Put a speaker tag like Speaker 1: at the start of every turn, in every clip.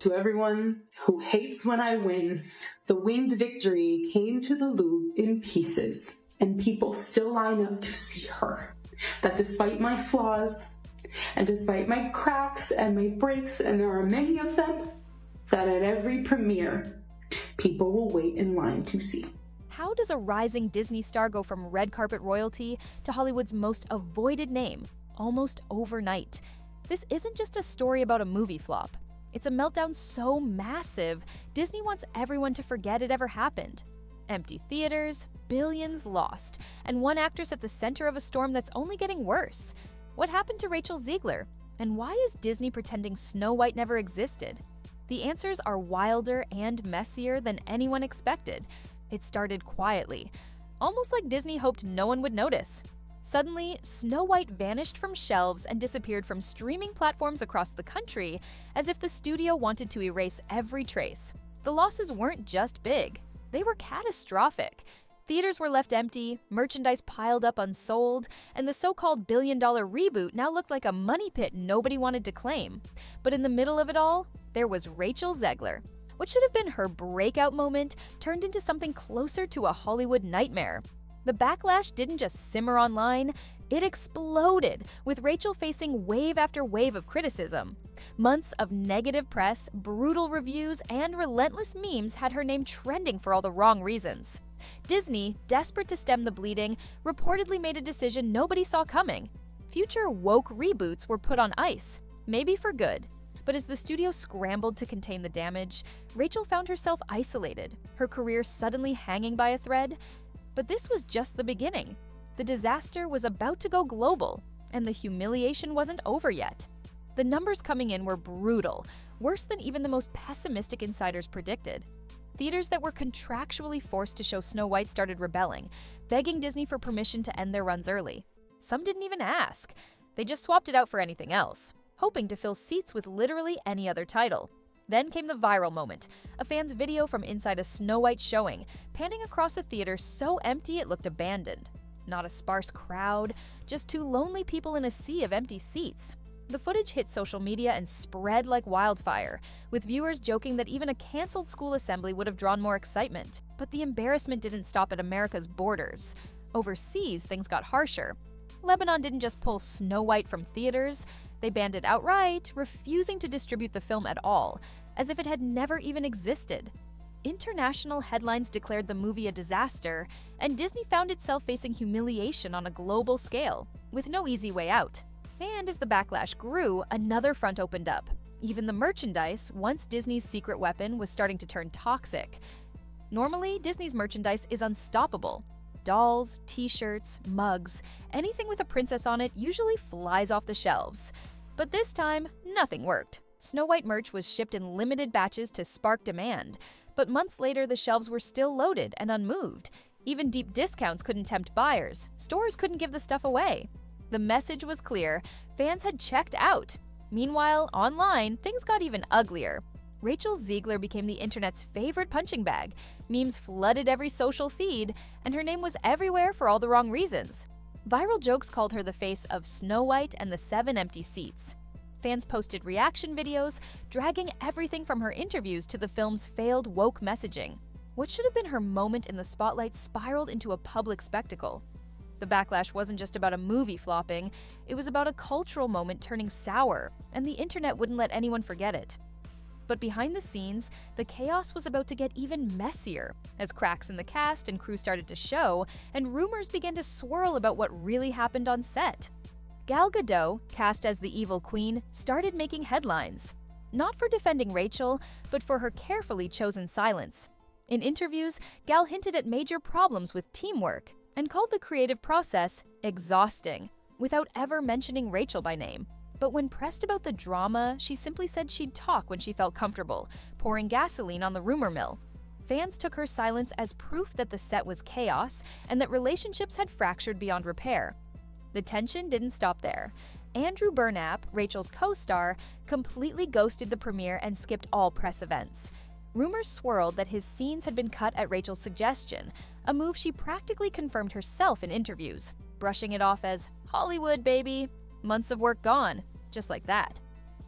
Speaker 1: To everyone who hates when I win, the winged victory came to the Louvre in pieces, and people still line up to see her. That despite my flaws, and despite my cracks and my breaks, and there are many of them, that at every premiere, people will wait in line to see.
Speaker 2: How does a rising Disney star go from red carpet royalty to Hollywood's most avoided name, almost overnight? This isn't just a story about a movie flop. It's a meltdown so massive, Disney wants everyone to forget it ever happened. Empty theaters, billions lost, and one actress at the center of a storm that's only getting worse. What happened to Rachel Zegler? And why is Disney pretending Snow White never existed? The answers are wilder and messier than anyone expected. It started quietly, almost like Disney hoped no one would notice. Suddenly, Snow White vanished from shelves and disappeared from streaming platforms across the country, as if the studio wanted to erase every trace. The losses weren't just big, they were catastrophic. Theaters were left empty, merchandise piled up unsold, and the so-called billion-dollar reboot now looked like a money pit nobody wanted to claim. But in the middle of it all, there was Rachel Zegler. What should have been her breakout moment turned into something closer to a Hollywood nightmare. The backlash didn't just simmer online, it exploded, with Rachel facing wave after wave of criticism. Months of negative press, brutal reviews, and relentless memes had her name trending for all the wrong reasons. Disney, desperate to stem the bleeding, reportedly made a decision nobody saw coming. Future woke reboots were put on ice, maybe for good. But as the studio scrambled to contain the damage, Rachel found herself isolated, her career suddenly hanging by a thread. But this was just the beginning. The disaster was about to go global, and the humiliation wasn't over yet. The numbers coming in were brutal, worse than even the most pessimistic insiders predicted. Theaters that were contractually forced to show Snow White started rebelling, begging Disney for permission to end their runs early. Some didn't even ask. They just swapped it out for anything else, hoping to fill seats with literally any other title. Then came the viral moment, a fan's video from inside a Snow White showing, panning across a theater so empty it looked abandoned. Not a sparse crowd, just two lonely people in a sea of empty seats. The footage hit social media and spread like wildfire, with viewers joking that even a canceled school assembly would have drawn more excitement. But the embarrassment didn't stop at America's borders. Overseas, things got harsher. Lebanon didn't just pull Snow White from theaters, they banned it outright, refusing to distribute the film at all, as if it had never even existed. International headlines declared the movie a disaster, and Disney found itself facing humiliation on a global scale, with no easy way out. And as the backlash grew, another front opened up. Even the merchandise, once Disney's secret weapon, was starting to turn toxic. Normally, Disney's merchandise is unstoppable. Dolls, t-shirts, mugs, anything with a princess on it usually flies off the shelves. But this time, nothing worked. Snow White merch was shipped in limited batches to spark demand, but months later the shelves were still loaded and unmoved. Even deep discounts couldn't tempt buyers. Stores couldn't give the stuff away. The message was clear, fans had checked out. Meanwhile, online, things got even uglier. Rachel Zegler became the internet's favorite punching bag. Memes flooded every social feed, and her name was everywhere for all the wrong reasons. Viral jokes called her the face of Snow White and the 7 empty seats. Fans posted reaction videos, dragging everything from her interviews to the film's failed woke messaging. What should have been her moment in the spotlight spiraled into a public spectacle. The backlash wasn't just about a movie flopping, it was about a cultural moment turning sour, and the internet wouldn't let anyone forget it. But behind the scenes, the chaos was about to get even messier, as cracks in the cast and crew started to show, and rumors began to swirl about what really happened on set. Gal Gadot, cast as the evil queen, started making headlines. Not for defending Rachel, but for her carefully chosen silence. In interviews, Gal hinted at major problems with teamwork, and called the creative process exhausting, without ever mentioning Rachel by name. But when pressed about the drama, she simply said she'd talk when she felt comfortable, pouring gasoline on the rumor mill. Fans took her silence as proof that the set was chaos and that relationships had fractured beyond repair. The tension didn't stop there. Andrew Burnap, Rachel's co-star, completely ghosted the premiere and skipped all press events. Rumors swirled that his scenes had been cut at Rachel's suggestion, a move she practically confirmed herself in interviews, brushing it off as Hollywood, baby. Months of work gone, just like that.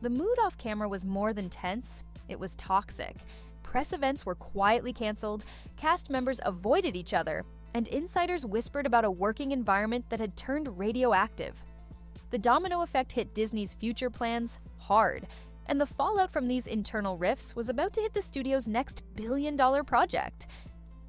Speaker 2: The mood off camera was more than tense, It was toxic. Press events were quietly canceled, cast members avoided each other, and insiders whispered about a working environment that had turned radioactive. The domino effect hit Disney's future plans hard, and the fallout from these internal rifts was about to hit the studio's next billion-dollar project.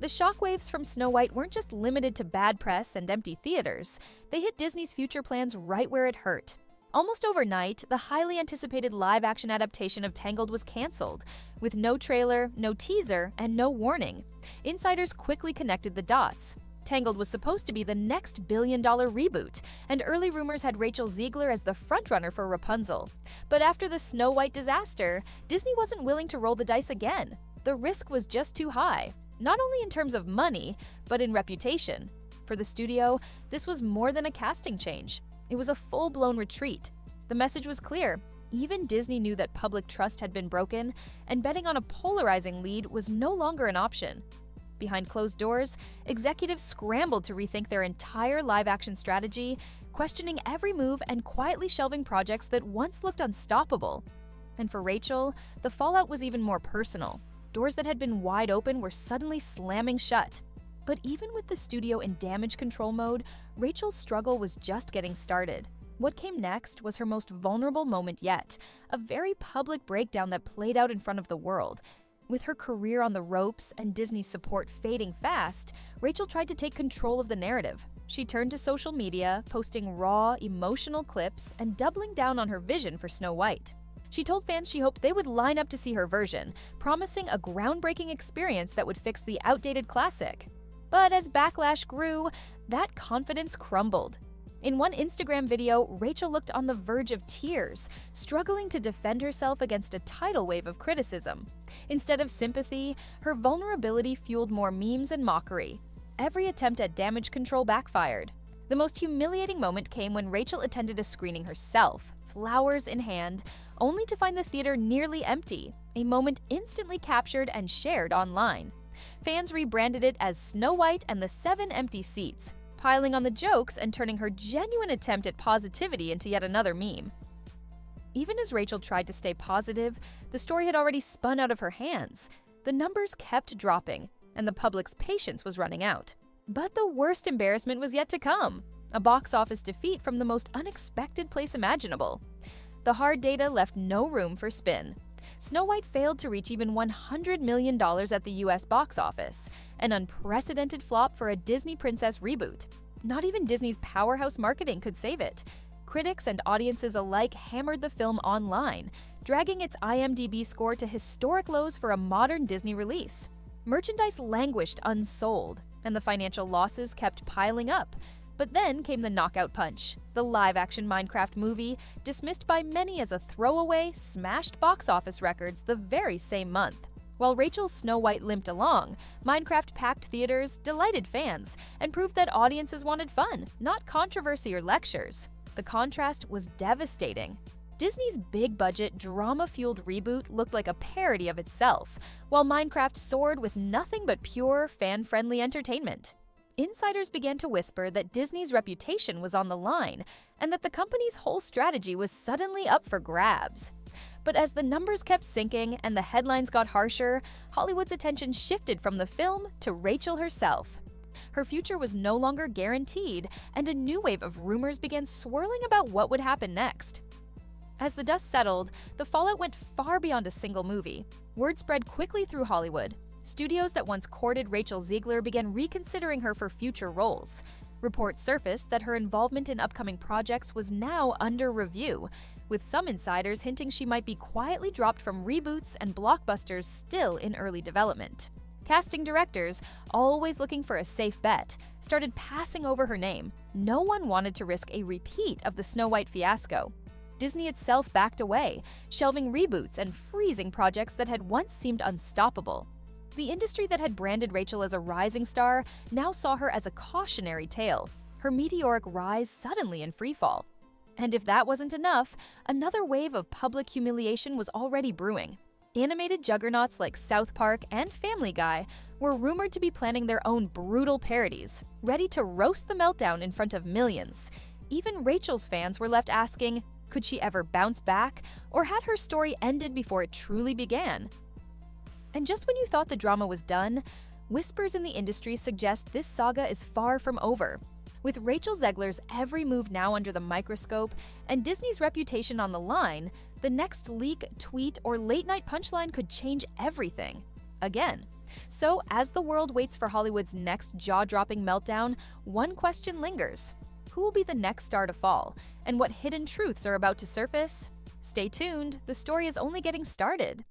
Speaker 2: The shockwaves from Snow White weren't just limited to bad press and empty theaters. They hit Disney's future plans right where it hurt. Almost overnight, the highly anticipated live-action adaptation of Tangled was canceled, with no trailer, no teaser, and no warning. Insiders quickly connected the dots. Tangled was supposed to be the next billion-dollar reboot, and early rumors had Rachel Zegler as the frontrunner for Rapunzel. But after the Snow White disaster, Disney wasn't willing to roll the dice again. The risk was just too high, not only in terms of money, but in reputation. For the studio, this was more than a casting change. It was a full-blown retreat. The message was clear. Even Disney knew that public trust had been broken, and betting on a polarizing lead was no longer an option. Behind closed doors, executives scrambled to rethink their entire live-action strategy, questioning every move and quietly shelving projects that once looked unstoppable. And for Rachel, the fallout was even more personal. Doors that had been wide open were suddenly slamming shut. But even with the studio in damage control mode, Rachel's struggle was just getting started. What came next was her most vulnerable moment yet, a very public breakdown that played out in front of the world. With her career on the ropes and Disney's support fading fast, Rachel tried to take control of the narrative. She turned to social media, posting raw, emotional clips and doubling down on her vision for Snow White. She told fans she hoped they would line up to see her version, promising a groundbreaking experience that would fix the outdated classic. But as backlash grew, that confidence crumbled. In one Instagram video, Rachel looked on the verge of tears, struggling to defend herself against a tidal wave of criticism. Instead of sympathy, her vulnerability fueled more memes and mockery. Every attempt at damage control backfired. The most humiliating moment came when Rachel attended a screening herself, flowers in hand, only to find the theater nearly empty, a moment instantly captured and shared online. Fans rebranded it as Snow White and the 7 Empty Seats, piling on the jokes and turning her genuine attempt at positivity into yet another meme. Even as Rachel tried to stay positive, the story had already spun out of her hands. The numbers kept dropping, and the public's patience was running out. But the worst embarrassment was yet to come, a box office defeat from the most unexpected place imaginable. The hard data left no room for spin. Snow White failed to reach even $100 million at the US box office, an unprecedented flop for a Disney princess reboot. Not even Disney's powerhouse marketing could save it. Critics and audiences alike hammered the film online, dragging its IMDb score to historic lows for a modern Disney release. Merchandise languished unsold, and the financial losses kept piling up. But then came the knockout punch, the live-action Minecraft movie, dismissed by many as a throwaway, smashed box office records the very same month. While Rachel's Snow White limped along, Minecraft packed theaters, delighted fans, and proved that audiences wanted fun, not controversy or lectures. The contrast was devastating. Disney's big-budget, drama-fueled reboot looked like a parody of itself, while Minecraft soared with nothing but pure, fan-friendly entertainment. Insiders began to whisper that Disney's reputation was on the line, and that the company's whole strategy was suddenly up for grabs. But as the numbers kept sinking and the headlines got harsher, Hollywood's attention shifted from the film to Rachel herself. Her future was no longer guaranteed, and a new wave of rumors began swirling about what would happen next. As the dust settled, the fallout went far beyond a single movie. Word spread quickly through Hollywood. Studios that once courted Rachel Zegler began reconsidering her for future roles. Reports surfaced that her involvement in upcoming projects was now under review, with some insiders hinting she might be quietly dropped from reboots and blockbusters still in early development. Casting directors, always looking for a safe bet, started passing over her name. No one wanted to risk a repeat of the Snow White fiasco. Disney itself backed away, shelving reboots and freezing projects that had once seemed unstoppable. The industry that had branded Rachel as a rising star now saw her as a cautionary tale, her meteoric rise suddenly in freefall. And if that wasn't enough, another wave of public humiliation was already brewing. Animated juggernauts like South Park and Family Guy were rumored to be planning their own brutal parodies, ready to roast the meltdown in front of millions. Even Rachel's fans were left asking, Could she ever bounce back, or had her story ended before it truly began? And just when you thought the drama was done, whispers in the industry suggest this saga is far from over. With Rachel Zegler's every move now under the microscope and Disney's reputation on the line, the next leak, tweet, or late-night punchline could change everything. Again. So, as the world waits for Hollywood's next jaw-dropping meltdown, one question lingers. Who will be the next star to fall, and what hidden truths are about to surface? Stay tuned, the story is only getting started.